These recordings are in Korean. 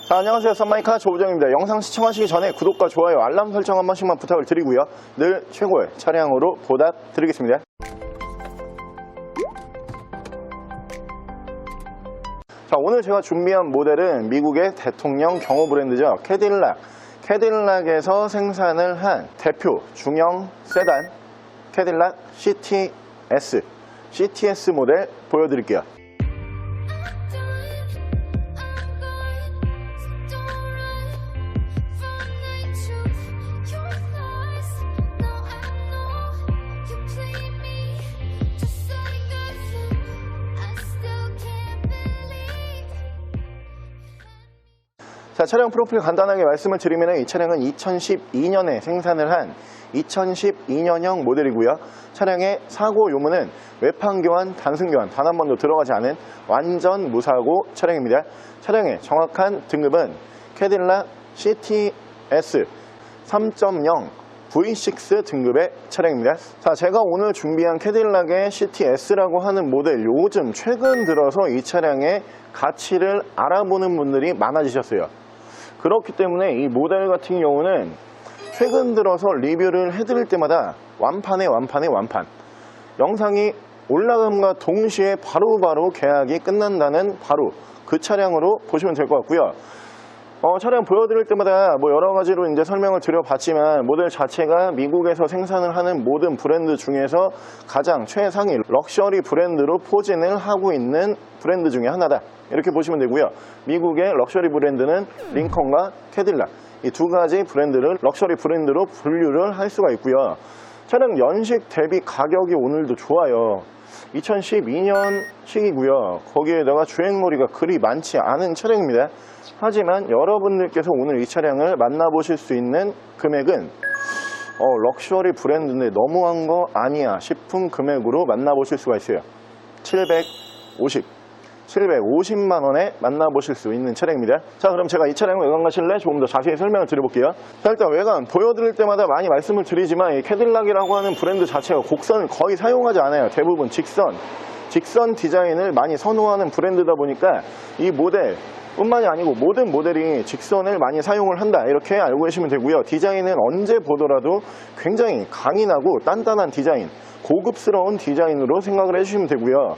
자, 안녕하세요. 썬마이카 조부정입니다. 영상 시청하시기 전에 구독과 좋아요, 알람 설정 한 번씩만 부탁을 드리고요. 늘 최고의 차량으로 보답드리겠습니다. 자, 오늘 제가 준비한 모델은 미국의 대통령 경호 브랜드죠. 캐딜락. 캐딜락에서 생산을 한 대표 중형 세단 캐딜락 CTS 모델 보여드릴게요. 자, 차량 프로필 간단하게 말씀을 드리면 이 차량은 2012년에 생산을 한 2012년형 모델이고요. 차량의 사고 요금은 외판 교환, 단순 교환 단 한 번도 들어가지 않은 완전 무사고 차량입니다. 차량의 정확한 등급은 캐딜락 CTS 3.0 V6 등급의 차량입니다. 자, 제가 오늘 준비한 캐딜락의 CTS라고 하는 모델, 요즘 최근 들어서 이 차량의 가치를 알아보는 분들이 많아지셨어요. 그렇기 때문에 이 모델 같은 경우는 최근 들어서 리뷰를 해드릴 때마다 완판. 영상이 올라감과 동시에 바로 계약이 끝난다는 바로 그 차량으로 보시면 될 것 같고요. 차량 보여드릴 때마다 여러 가지로 이제 설명을 드려봤지만 모델 자체가 미국에서 생산을 하는 모든 브랜드 중에서 가장 최상위 럭셔리 브랜드로 포진을 하고 있는 브랜드 중에 하나다. 이렇게 보시면 되고요. 미국의 럭셔리 브랜드는 링컨과 캐딜락, 이 두 가지 브랜드를 럭셔리 브랜드로 분류를 할 수가 있고요. 차량 연식 대비 가격이 오늘도 좋아요. 2012년식이고요. 거기에다가 주행거리가 그리 많지 않은 차량입니다. 하지만 여러분들께서 오늘 이 차량을 만나보실 수 있는 금액은 럭셔리 브랜드인데 너무한 거 아니야 싶은 금액으로 만나보실 수가 있어요. 750만 원에 만나보실 수 있는 차량입니다. 자, 그럼 제가 이 차량 외관 가실래 조금 더 자세히 설명을 드려볼게요. 자, 일단 외관 보여드릴 때마다 많이 말씀을 드리지만 이 캐딜락이라고 하는 브랜드 자체가 곡선을 거의 사용하지 않아요. 대부분 직선 디자인을 많이 선호하는 브랜드다 보니까 이 모델 뿐만이 아니고 모든 모델이 직선을 많이 사용을 한다, 이렇게 알고 계시면 되고요. 디자인은 언제 보더라도 굉장히 강인하고 단단한 디자인, 고급스러운 디자인으로 생각을 해주시면 되고요.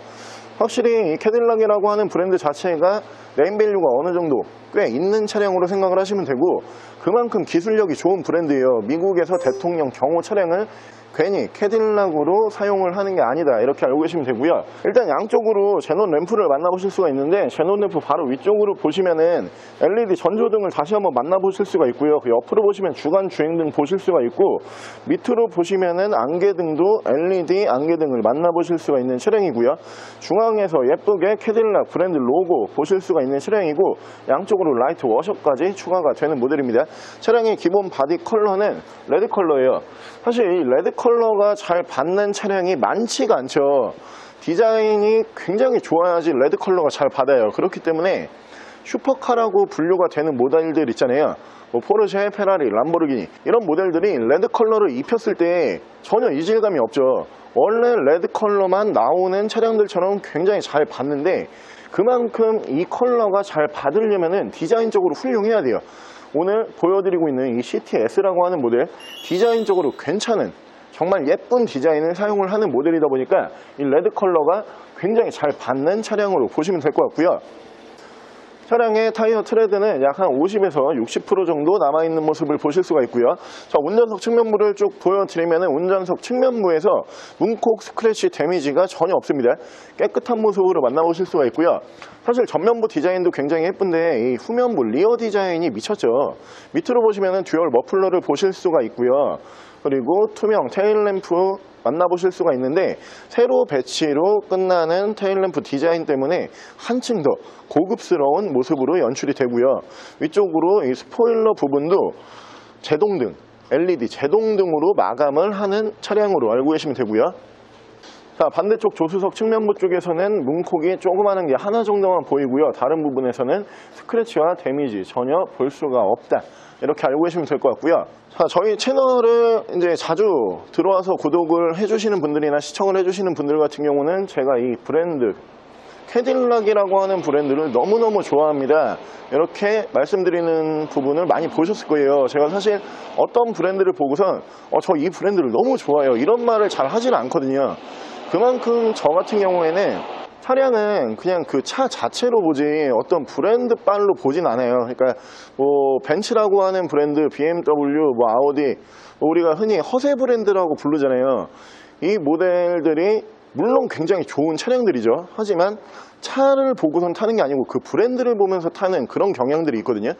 확실히 이 캐딜락이라고 하는 브랜드 자체가 네임밸류가 어느 정도 꽤 있는 차량으로 생각을 하시면 되고, 그만큼 기술력이 좋은 브랜드예요. 미국에서 대통령 경호 차량을 괜히 캐딜락으로 사용을 하는 게 아니다, 이렇게 알고 계시면 되고요. 일단 양쪽으로 제논 램프를 만나보실 수가 있는데, 제논 램프 바로 위쪽으로 보시면은 LED 전조등을 다시 한번 만나보실 수가 있고요. 그 옆으로 보시면 주간 주행등 보실 수가 있고, 밑으로 보시면은 안개등도 LED 안개등을 만나보실 수가 있는 차량이고요. 중앙에서 예쁘게 캐딜락 브랜드 로고 보실 수가 있는 차량이고, 양쪽으로 라이트 워셔까지 추가가 되는 모델입니다. 차량의 기본 바디 컬러는 레드 컬러예요. 사실 이 레드 컬러가 잘 받는 차량이 많지가 않죠. 디자인이 굉장히 좋아야지 레드 컬러가 잘 받아요. 그렇기 때문에 슈퍼카라고 분류가 되는 모델들 있잖아요. 포르쉐, 페라리, 람보르기니 이런 모델들이 레드 컬러를 입혔을 때 전혀 이질감이 없죠. 원래 레드 컬러만 나오는 차량들처럼 굉장히 잘 받는데, 그만큼 이 컬러가 잘 받으려면 디자인적으로 훌륭해야 돼요. 오늘 보여드리고 있는 이 CTS라고 하는 모델, 디자인적으로 괜찮은 정말 예쁜 디자인을 사용을 하는 모델이다 보니까 이 레드 컬러가 굉장히 잘 받는 차량으로 보시면 될 것 같고요. 차량의 타이어 트레드는 약 한 50에서 60% 정도 남아있는 모습을 보실 수가 있고요. 자, 운전석 측면부를 쭉 보여드리면 운전석 측면부에서 문콕 스크래치 데미지가 전혀 없습니다. 깨끗한 모습으로 만나보실 수가 있고요. 사실 전면부 디자인도 굉장히 예쁜데 이 후면부 리어 디자인이 미쳤죠. 밑으로 보시면 듀얼 머플러를 보실 수가 있고요. 그리고 투명 테일램프 만나보실 수가 있는데, 세로 배치로 끝나는 테일램프 디자인 때문에 한층 더 고급스러운 모습으로 연출이 되고요. 위쪽으로 이 스포일러 부분도 제동등, LED 제동등으로 마감을 하는 차량으로 알고 계시면 되고요. 자, 반대쪽 조수석 측면부 쪽에서는 문콕이 조그마한 게 하나 정도만 보이고요. 다른 부분에서는 스크래치와 데미지 전혀 볼 수가 없다, 이렇게 알고 계시면 될 것 같고요. 자, 저희 채널을 이제 자주 들어와서 구독을 해주시는 분들이나 시청을 해주시는 분들 같은 경우는 제가 이 브랜드 캐딜락이라고 하는 브랜드를 너무너무 좋아합니다. 이렇게 말씀드리는 부분을 많이 보셨을 거예요. 제가 사실 어떤 브랜드를 보고선 저 이 브랜드를 너무 좋아해요, 이런 말을 잘 하지는 않거든요. 그만큼 저 같은 경우에는 차량은 그냥 그 차 자체로 보지 어떤 브랜드 빨로 보진 않아요. 그러니까 뭐 벤츠라고 하는 브랜드, BMW, 뭐 아우디, 우리가 흔히 허세 브랜드라고 부르잖아요. 이 모델들이 물론 굉장히 좋은 차량들이죠. 하지만 차를 보고선 타는 게 아니고 그 브랜드를 보면서 타는 그런 경향들이 있거든요.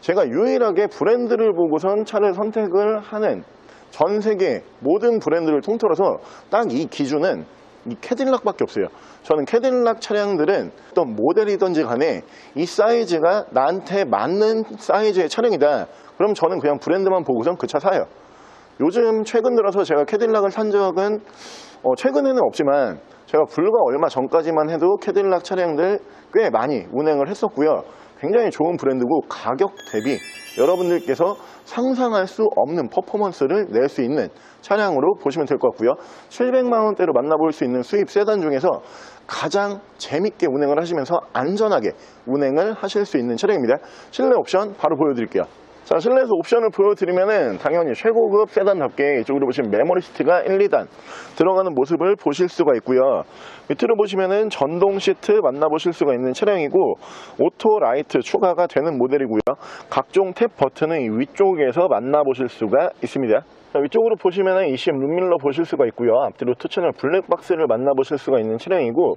제가 유일하게 브랜드를 보고선 차를 선택을 하는, 전 세계 모든 브랜드를 통틀어서 딱 이 기준은 이 캐딜락밖에 없어요. 저는 캐딜락 차량들은 어떤 모델이든지 간에 이 사이즈가 나한테 맞는 사이즈의 차량이다, 그럼 저는 그냥 브랜드만 보고선 그 차 사요. 요즘 최근 들어서 제가 캐딜락을 산 적은 최근에는 없지만 제가 불과 얼마 전까지만 해도 캐딜락 차량들 꽤 많이 운행을 했었고요. 굉장히 좋은 브랜드고 가격 대비 여러분들께서 상상할 수 없는 퍼포먼스를 낼 수 있는 차량으로 보시면 될 것 같고요. 700만원대로 만나볼 수 있는 수입 세단 중에서 가장 재밌게 운행을 하시면서 안전하게 운행을 하실 수 있는 차량입니다. 실내 옵션 바로 보여드릴게요. 자, 실내에서 옵션을 보여드리면은 당연히 최고급 세단답게 이쪽으로 보시면 메모리 시트가 1, 2단 들어가는 모습을 보실 수가 있고요. 밑으로 보시면은 전동 시트 만나보실 수가 있는 차량이고, 오토 라이트 추가가 되는 모델이고요. 각종 탭 버튼은 이 위쪽에서 만나보실 수가 있습니다. 자, 위쪽으로 보시면은 ECM 룸밀러 보실 수가 있고요. 앞뒤로 2채널 블랙박스를 만나보실 수가 있는 차량이고,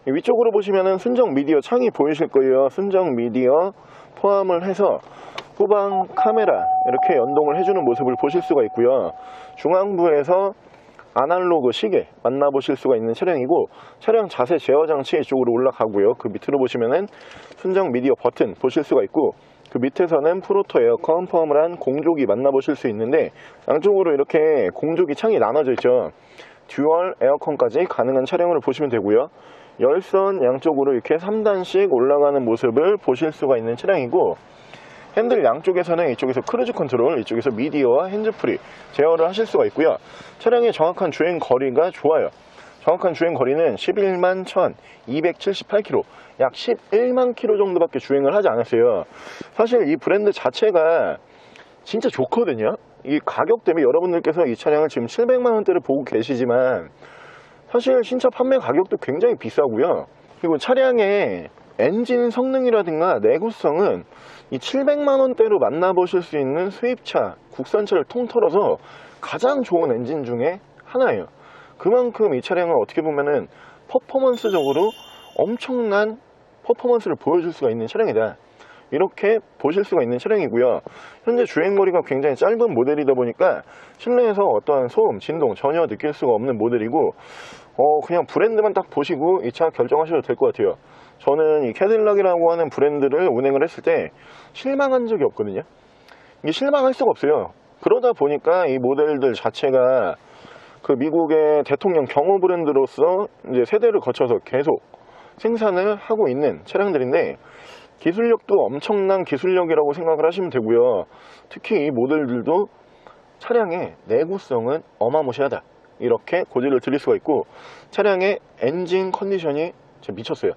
위쪽으로 보시면은 순정 미디어 창이 보이실 거예요. 순정 미디어 포함을 해서 후방 카메라 이렇게 연동을 해주는 모습을 보실 수가 있고요. 중앙부에서 아날로그 시계 만나보실 수가 있는 차량이고, 차량 자세 제어 장치 이쪽으로 올라가고요. 그 밑으로 보시면은 순정 미디어 버튼 보실 수가 있고, 그 밑에서는 프로토 에어컨 포함을 한 공조기 만나보실 수 있는데, 양쪽으로 이렇게 공조기 창이 나눠져 있죠. 듀얼 에어컨까지 가능한 차량으로 보시면 되고요. 열선 양쪽으로 이렇게 3단씩 올라가는 모습을 보실 수가 있는 차량이고, 핸들 양쪽에서는 이쪽에서 크루즈 컨트롤, 이쪽에서 미디어와 핸즈프리 제어를 하실 수가 있고요. 차량의 정확한 주행 거리가 좋아요. 정확한 주행 거리는 11만 1278km, 약 11만 km 정도밖에 주행을 하지 않았어요. 사실 이 브랜드 자체가 진짜 좋거든요. 이 가격 대비 여러분들께서 이 차량을 지금 700만원대를 보고 계시지만 사실 신차 판매 가격도 굉장히 비싸고요. 그리고 차량의 엔진 성능이라든가 내구성은 이 700만원대로 만나보실 수 있는 수입차, 국산차를 통틀어서 가장 좋은 엔진 중에 하나예요. 그만큼 이 차량은 어떻게 보면은 퍼포먼스적으로 엄청난 퍼포먼스를 보여줄 수가 있는 차량이다, 이렇게 보실 수가 있는 차량이고요. 현재 주행거리가 굉장히 짧은 모델이다 보니까 실내에서 어떠한 소음, 진동 전혀 느낄 수가 없는 모델이고, 그냥 브랜드만 딱 보시고 이 차 결정하셔도 될 것 같아요. 저는 이 캐딜락이라고 하는 브랜드를 운행을 했을 때 실망한 적이 없거든요. 이게 실망할 수가 없어요. 그러다 보니까 이 모델들 자체가 그 미국의 대통령 경호 브랜드로서 이제 세대를 거쳐서 계속 생산을 하고 있는 차량들인데, 기술력도 엄청난 기술력이라고 생각을 하시면 되고요. 특히 이 모델들도 차량의 내구성은 어마무시하다, 이렇게 고지를 드릴 수가 있고, 차량의 엔진 컨디션이 진짜 미쳤어요.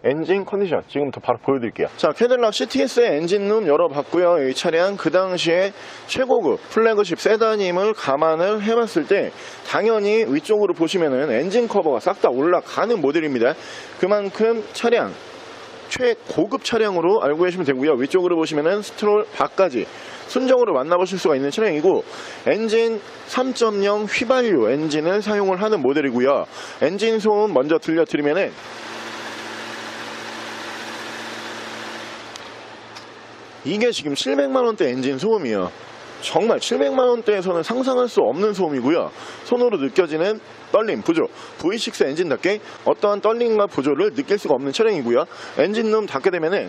엔진 컨디션 지금부터 바로 보여드릴게요. 자, 캐딜락 CTS의 엔진룸 열어봤고요. 이 차량 그 당시에 최고급 플래그십 세단임을 감안을 해봤을 때 당연히 위쪽으로 보시면은 엔진 커버가 싹 다 올라가는 모델입니다. 그만큼 차량 최고급 차량으로 알고 계시면 되고요. 위쪽으로 보시면은 스트롤 바까지 순정으로 만나보실 수가 있는 차량이고, 엔진 3.0 휘발유 엔진을 사용을 하는 모델이고요. 엔진 소음 먼저 들려드리면은 이게 지금 700만원대 엔진 소음이에요. 정말 700만원대에서는 상상할 수 없는 소음이고요. 손으로 느껴지는 떨림, 부조, V6 엔진답게 어떠한 떨림과 부조를 느낄 수가 없는 차량이고요. 엔진룸 닫게 되면은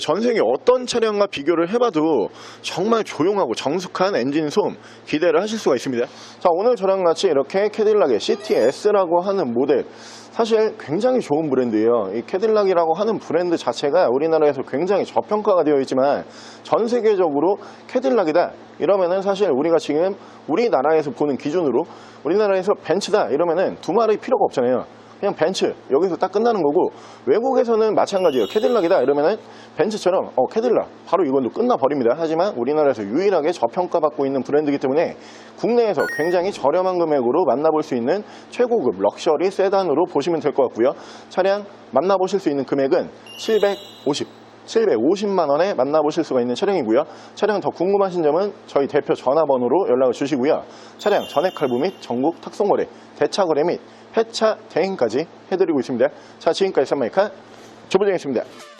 전 세계 어떤 차량과 비교를 해봐도 정말 조용하고 정숙한 엔진 소음 기대를 하실 수가 있습니다. 자, 오늘 저랑 같이 이렇게 캐딜락의 CTS라고 하는 모델, 사실 굉장히 좋은 브랜드예요. 이 캐딜락이라고 하는 브랜드 자체가 우리나라에서 굉장히 저평가가 되어 있지만 전 세계적으로 캐딜락이다 이러면은 사실 우리가 지금 우리나라에서 보는 기준으로 우리나라에서 벤츠다 이러면은 두말이 필요가 없잖아요. 그냥 벤츠 여기서 딱 끝나는 거고, 외국에서는 마찬가지예요. 캐딜락이다 이러면은 벤츠처럼 캐딜락 바로 이걸로 끝나버립니다. 하지만 우리나라에서 유일하게 저평가받고 있는 브랜드이기 때문에 국내에서 굉장히 저렴한 금액으로 만나볼 수 있는 최고급 럭셔리 세단으로 보시면 될 것 같고요. 차량 만나보실 수 있는 금액은 750만 원에 만나보실 수가 있는 차량이고요. 차량 더 궁금하신 점은 저희 대표 전화번호로 연락을 주시고요. 차량 전액 할부 및 전국 탁송거래, 대차거래 및 폐차 대행까지 해드리고 있습니다. 자, 지금까지 썬마이카 조부장이었습니다.